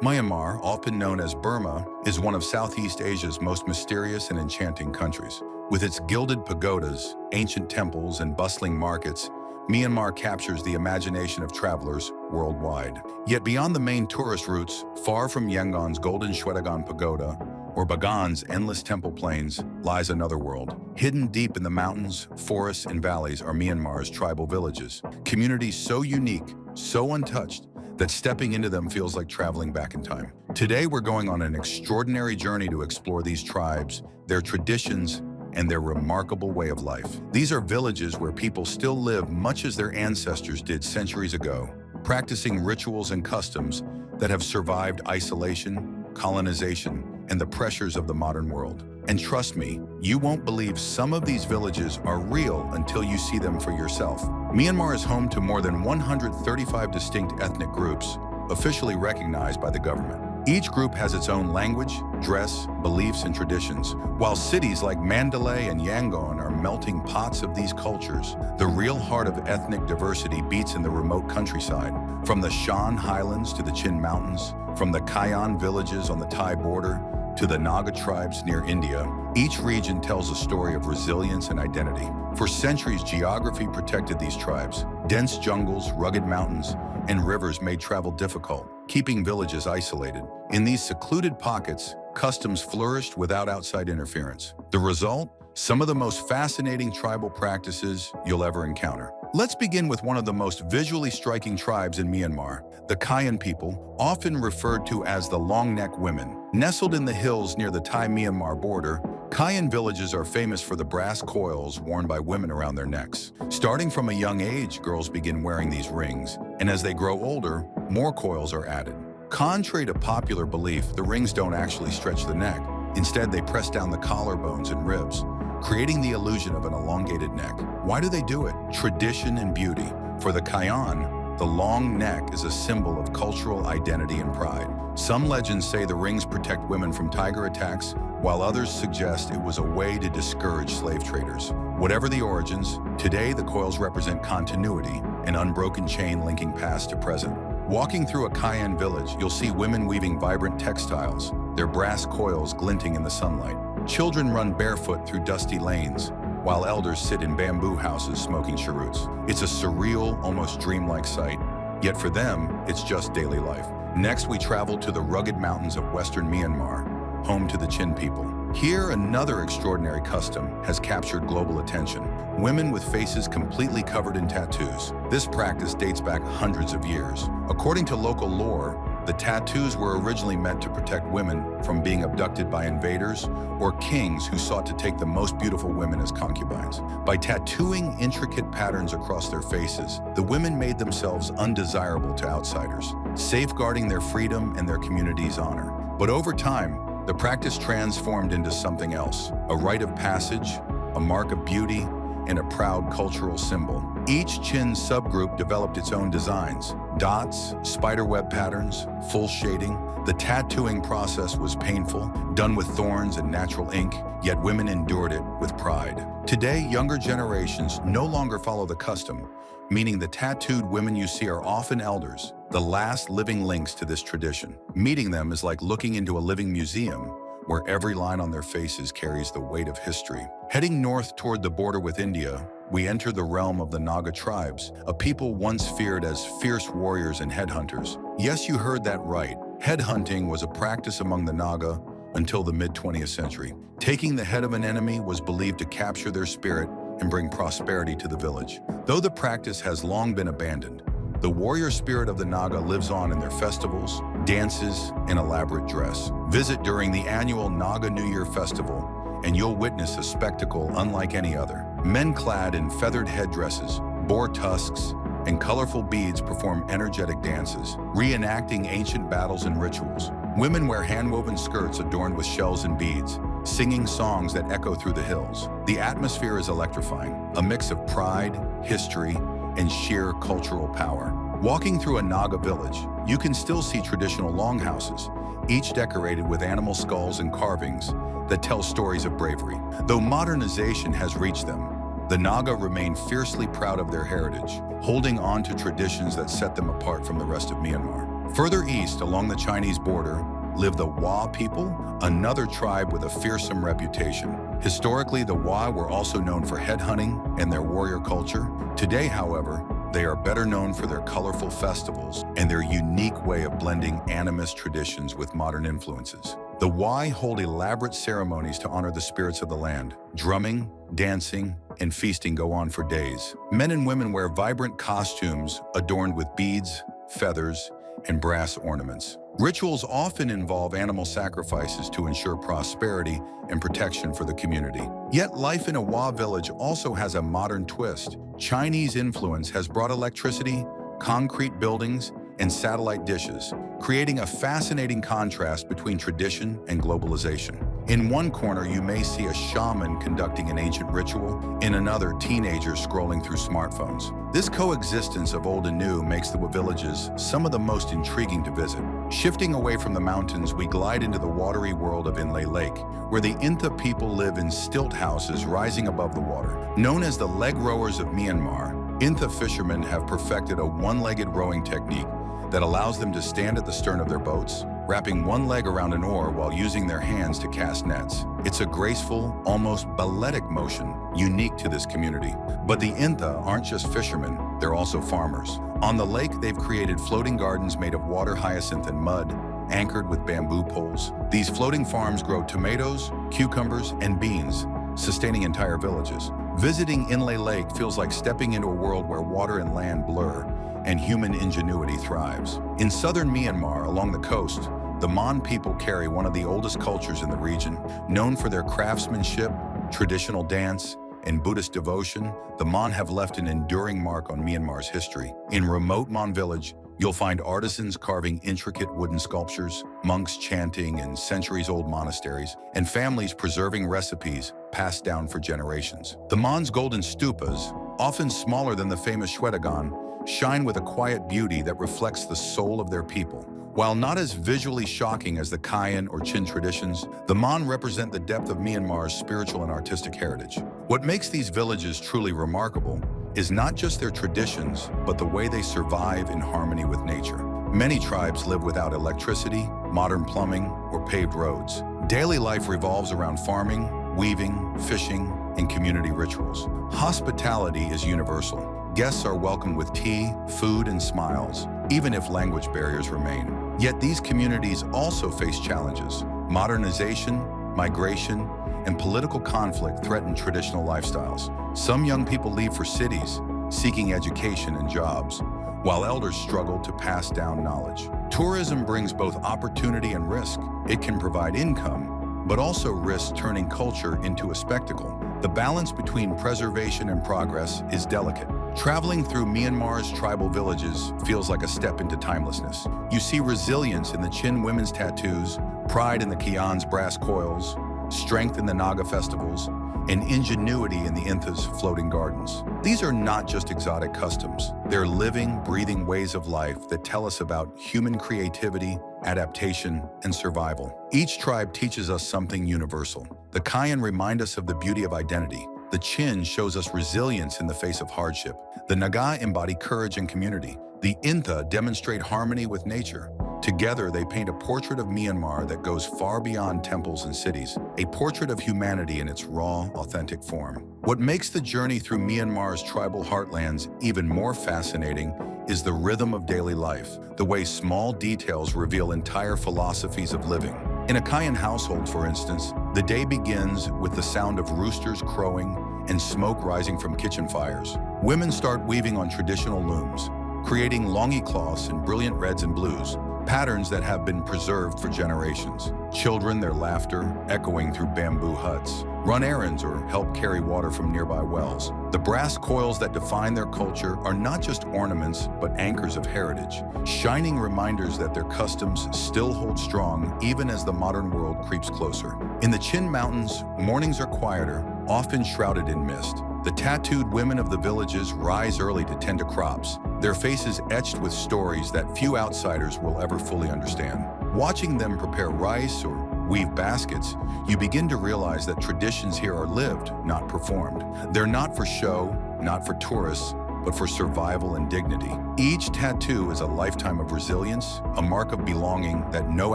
Myanmar, often known as Burma, is one of Southeast Asia's most mysterious and enchanting countries. With its gilded pagodas, ancient temples, and bustling markets, Myanmar captures the imagination of travelers worldwide. Yet beyond the main tourist routes, far from Yangon's Golden Shwedagon Pagoda or Bagan's endless temple plains, lies another world. Hidden deep in the mountains, forests, and valleys are Myanmar's tribal villages. Communities so unique, so untouched, that stepping into them feels like traveling back in time. Today, we're going on an extraordinary journey to explore these tribes, their traditions, and their remarkable way of life. These are villages where people still live much as their ancestors did centuries ago, practicing rituals and customs that have survived isolation, colonization, and the pressures of the modern world. And trust me, you won't believe some of these villages are real until you see them for yourself. Myanmar is home to more than 135 distinct ethnic groups, officially recognized by the government. Each group has its own language, dress, beliefs, and traditions. While cities like Mandalay and Yangon are melting pots of these cultures, the real heart of ethnic diversity beats in the remote countryside. From the Shan Highlands to the Chin Mountains, from the Kayan villages on the Thai border to the Naga tribes near India, each region tells a story of resilience and identity. For centuries, geography protected these tribes. Dense jungles, rugged mountains, and rivers made travel difficult, keeping villages isolated. In these secluded pockets, customs flourished without outside interference. The result? Some of the most fascinating tribal practices you'll ever encounter. Let's begin with one of the most visually striking tribes in Myanmar, the Kayan people, often referred to as the long-neck women. Nestled in the hills near the Thai-Myanmar border, Kayan villages are famous for the brass coils worn by women around their necks. Starting from a young age, girls begin wearing these rings, and as they grow older, more coils are added. Contrary to popular belief, the rings don't actually stretch the neck. Instead, they press down the collarbones and ribs, creating the illusion of an elongated neck. Why do they do it? Tradition and beauty. For the Kayan, the long neck is a symbol of cultural identity and pride. Some legends say the rings protect women from tiger attacks, while others suggest it was a way to discourage slave traders. Whatever the origins, today the coils represent continuity, an unbroken chain linking past to present. Walking through a Kayan village, you'll see women weaving vibrant textiles, their brass coils glinting in the sunlight. Children run barefoot through dusty lanes, while elders sit in bamboo houses smoking cheroots. It's a surreal, almost dreamlike sight, yet for them, it's just daily life. Next, we travel to the rugged mountains of western Myanmar, home to the Chin people. Here, another extraordinary custom has captured global attention. Women with faces completely covered in tattoos. This practice dates back hundreds of years. According to local lore, the tattoos were originally meant to protect women from being abducted by invaders or kings who sought to take the most beautiful women as concubines. By tattooing intricate patterns across their faces, the women made themselves undesirable to outsiders, safeguarding their freedom and their community's honor. But over time, the practice transformed into something else, a rite of passage, a mark of beauty, and a proud cultural symbol. Each Chin subgroup developed its own designs: dots, spiderweb patterns, full shading. The tattooing process was painful, done with thorns and natural ink, yet women endured it with pride. Today, younger generations no longer follow the custom, meaning the tattooed women you see are often elders, the last living links to this tradition. Meeting them is like looking into a living museum, where every line on their faces carries the weight of history. Heading north toward the border with India, we enter the realm of the Naga tribes, a people once feared as fierce warriors and headhunters. Yes, you heard that right. Headhunting was a practice among the Naga until the mid-20th century. Taking the head of an enemy was believed to capture their spirit and bring prosperity to the village. Though the practice has long been abandoned, the warrior spirit of the Naga lives on in their festivals, dances, and elaborate dress. Visit during the annual Naga New Year festival, and you'll witness a spectacle unlike any other. Men clad in feathered headdresses, boar tusks, and colorful beads perform energetic dances, reenacting ancient battles and rituals. Women wear hand-woven skirts adorned with shells and beads, singing songs that echo through the hills. The atmosphere is electrifying, a mix of pride, history, and sheer cultural power. Walking through a Naga village, you can still see traditional longhouses, each decorated with animal skulls and carvings that tell stories of bravery. Though modernization has reached them, the Naga remain fiercely proud of their heritage, holding on to traditions that set them apart from the rest of Myanmar. Further east, along the Chinese border, live the Wa people, another tribe with a fearsome reputation. Historically, the Wa were also known for headhunting and their warrior culture. Today, however, they are better known for their colorful festivals and their unique way of blending animist traditions with modern influences. The Wa hold elaborate ceremonies to honor the spirits of the land. Drumming, dancing, and feasting go on for days. Men and women wear vibrant costumes adorned with beads, feathers, and brass ornaments. Rituals often involve animal sacrifices to ensure prosperity and protection for the community. Yet life in a Wa village also has a modern twist. Chinese influence has brought electricity, concrete buildings, and satellite dishes, creating a fascinating contrast between tradition and globalization. In one corner, you may see a shaman conducting an ancient ritual, in another, teenagers scrolling through smartphones. This coexistence of old and new makes the villages some of the most intriguing to visit. Shifting away from the mountains, we glide into the watery world of Inle Lake, where the Intha people live in stilt houses rising above the water. Known as the leg rowers of Myanmar, Intha fishermen have perfected a one-legged rowing technique that allows them to stand at the stern of their boats, wrapping one leg around an oar while using their hands to cast nets. It's a graceful, almost balletic motion unique to this community. But the Intha aren't just fishermen, they're also farmers. On the lake, they've created floating gardens made of water hyacinth and mud, anchored with bamboo poles. These floating farms grow tomatoes, cucumbers, and beans, sustaining entire villages. Visiting Inle Lake feels like stepping into a world where water and land blur, and human ingenuity thrives. In southern Myanmar, along the coast, the Mon people carry one of the oldest cultures in the region. Known for their craftsmanship, traditional dance, and Buddhist devotion, the Mon have left an enduring mark on Myanmar's history. In remote Mon village, you'll find artisans carving intricate wooden sculptures, monks chanting in centuries-old monasteries, and families preserving recipes passed down for generations. The Mon's golden stupas, often smaller than the famous Shwedagon, shine with a quiet beauty that reflects the soul of their people. While not as visually shocking as the Kayan or Chin traditions, the Mon represent the depth of Myanmar's spiritual and artistic heritage. What makes these villages truly remarkable is not just their traditions, but the way they survive in harmony with nature. Many tribes live without electricity, modern plumbing, or paved roads. Daily life revolves around farming, weaving, fishing, and community rituals. Hospitality is universal. Guests are welcomed with tea, food, and smiles, even if language barriers remain. Yet these communities also face challenges. Modernization, migration, and political conflict threaten traditional lifestyles. Some young people leave for cities, seeking education and jobs, while elders struggle to pass down knowledge. Tourism brings both opportunity and risk. It can provide income, but also risk turning culture into a spectacle. The balance between preservation and progress is delicate. Traveling through Myanmar's tribal villages feels like a step into timelessness. You see resilience in the Chin women's tattoos, pride in the Kayan's brass coils, strength in the Naga festivals, and ingenuity in the Intha's floating gardens. These are not just exotic customs. They're living, breathing ways of life that tell us about human creativity, adaptation, and survival. Each tribe teaches us something universal. The Kayan remind us of the beauty of identity. The Chin shows us resilience in the face of hardship. The Naga embody courage and community. The Intha demonstrate harmony with nature. Together, they paint a portrait of Myanmar that goes far beyond temples and cities, a portrait of humanity in its raw, authentic form. What makes the journey through Myanmar's tribal heartlands even more fascinating is the rhythm of daily life, the way small details reveal entire philosophies of living. In a Kayan household, for instance, the day begins with the sound of roosters crowing and smoke rising from kitchen fires. Women start weaving on traditional looms, creating longi cloths in brilliant reds and blues, patterns that have been preserved for generations. Children, their laughter echoing through bamboo huts, run errands or help carry water from nearby wells. The brass coils that define their culture are not just ornaments, but anchors of heritage, shining reminders that their customs still hold strong even as the modern world creeps closer. In the Chin Mountains, mornings are quieter, often shrouded in mist. The tattooed women of the villages rise early to tend to crops, their faces etched with stories that few outsiders will ever fully understand. Watching them prepare rice or weave baskets, you begin to realize that traditions here are lived, not performed. They're not for show, not for tourists, but for survival and dignity. Each tattoo is a lifetime of resilience, a mark of belonging that no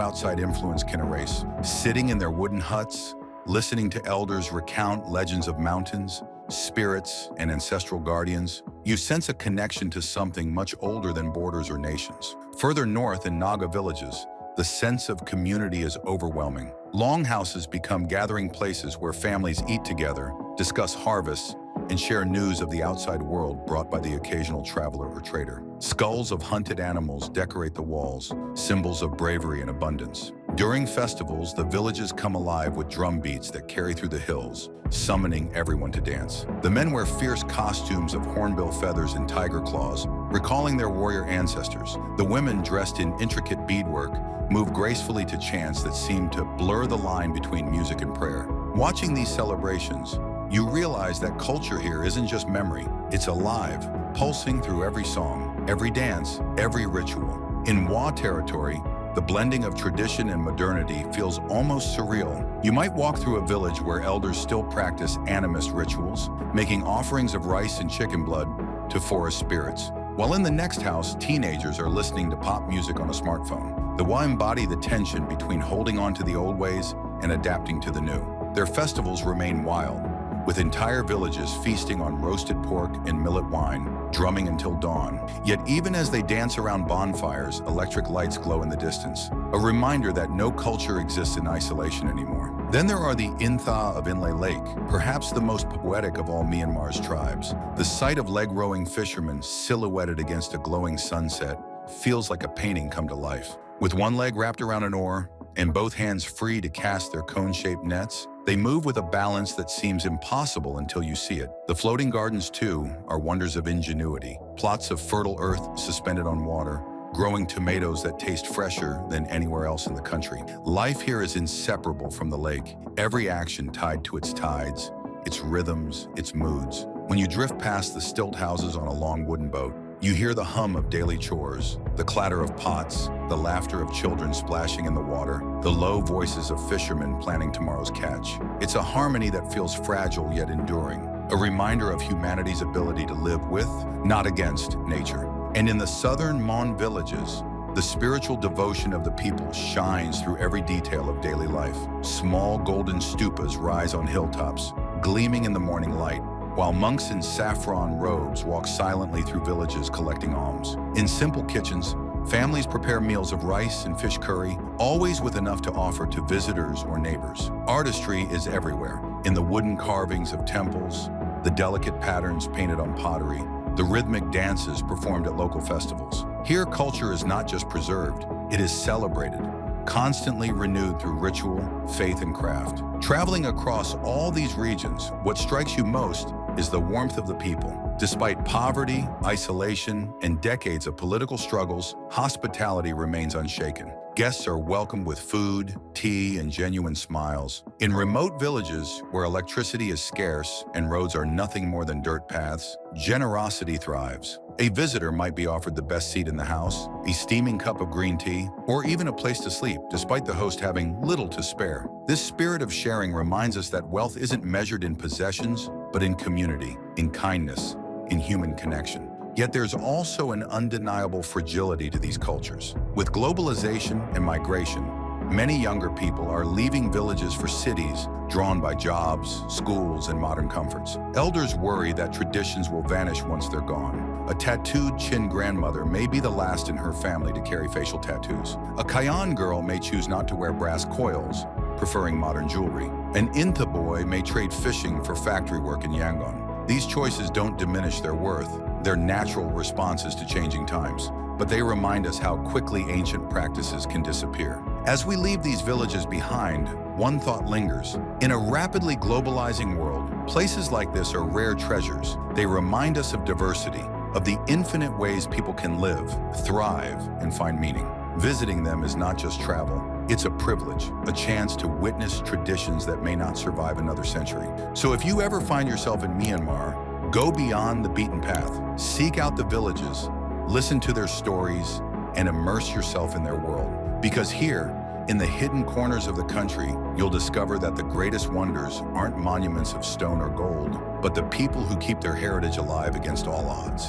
outside influence can erase. Sitting in their wooden huts, listening to elders recount legends of mountains, spirits, and ancestral guardians, you sense a connection to something much older than borders or nations. Further north in Naga villages, the sense of community is overwhelming. Longhouses become gathering places where families eat together, discuss harvests, and share news of the outside world brought by the occasional traveler or trader. Skulls of hunted animals decorate the walls, symbols of bravery and abundance. During festivals, the villages come alive with drum beats that carry through the hills, summoning everyone to dance. The men wear fierce costumes of hornbill feathers and tiger claws, recalling their warrior ancestors. The women, dressed in intricate beadwork, move gracefully to chants that seem to blur the line between music and prayer. Watching these celebrations, you realize that culture here isn't just memory, it's alive, pulsing through every song, every dance, every ritual. In Wa territory, the blending of tradition and modernity feels almost surreal. You might walk through a village where elders still practice animist rituals, making offerings of rice and chicken blood to forest spirits, while in the next house, teenagers are listening to pop music on a smartphone. The Wa embody the tension between holding on to the old ways and adapting to the new. Their festivals remain wild, with entire villages feasting on roasted pork and millet wine, drumming until dawn. Yet even as they dance around bonfires, electric lights glow in the distance, a reminder that no culture exists in isolation anymore. Then there are the Intha of Inle Lake, perhaps the most poetic of all Myanmar's tribes. The sight of leg-rowing fishermen silhouetted against a glowing sunset feels like a painting come to life. With one leg wrapped around an oar and both hands free to cast their cone-shaped nets, they move with a balance that seems impossible until you see it. The floating gardens, too, are wonders of ingenuity. Plots of fertile earth suspended on water, growing tomatoes that taste fresher than anywhere else in the country. Life here is inseparable from the lake, every action tied to its tides, its rhythms, its moods. When you drift past the stilt houses on a long wooden boat, you hear the hum of daily chores, the clatter of pots, the laughter of children splashing in the water, the low voices of fishermen planning tomorrow's catch. It's a harmony that feels fragile yet enduring, a reminder of humanity's ability to live with, not against, nature. And in the southern Mon villages, the spiritual devotion of the people shines through every detail of daily life. Small golden stupas rise on hilltops, gleaming in the morning light, while monks in saffron robes walk silently through villages collecting alms. In simple kitchens, families prepare meals of rice and fish curry, always with enough to offer to visitors or neighbors. Artistry is everywhere, in the wooden carvings of temples, the delicate patterns painted on pottery, the rhythmic dances performed at local festivals. Here, culture is not just preserved, it is celebrated, constantly renewed through ritual, faith, and craft. Traveling across all these regions, what strikes you most is the warmth of the people. Despite poverty, isolation, and decades of political struggles, hospitality remains unshaken. Guests are welcomed with food, tea, and genuine smiles. In remote villages where electricity is scarce and roads are nothing more than dirt paths, generosity thrives. A visitor might be offered the best seat in the house, a steaming cup of green tea, or even a place to sleep, despite the host having little to spare. This spirit of sharing reminds us that wealth isn't measured in possessions, but in community, in kindness, in human connection. Yet there's also an undeniable fragility to these cultures. With globalization and migration, many younger people are leaving villages for cities, drawn by jobs, schools, and modern comforts. Elders worry that traditions will vanish once they're gone. A tattooed Chin grandmother may be the last in her family to carry facial tattoos. A Kayan girl may choose not to wear brass coils, preferring modern jewelry. An Intha boy may trade fishing for factory work in Yangon. These choices don't diminish their worth. They're natural responses to changing times, but they remind us how quickly ancient practices can disappear. As we leave these villages behind, one thought lingers. In a rapidly globalizing world, places like this are rare treasures. They remind us of diversity, of the infinite ways people can live, thrive, and find meaning. Visiting them is not just travel. It's a privilege, a chance to witness traditions that may not survive another century. So if you ever find yourself in Myanmar, go beyond the beaten path. Seek out the villages, listen to their stories, and immerse yourself in their world. Because here, in the hidden corners of the country, you'll discover that the greatest wonders aren't monuments of stone or gold, but the people who keep their heritage alive against all odds.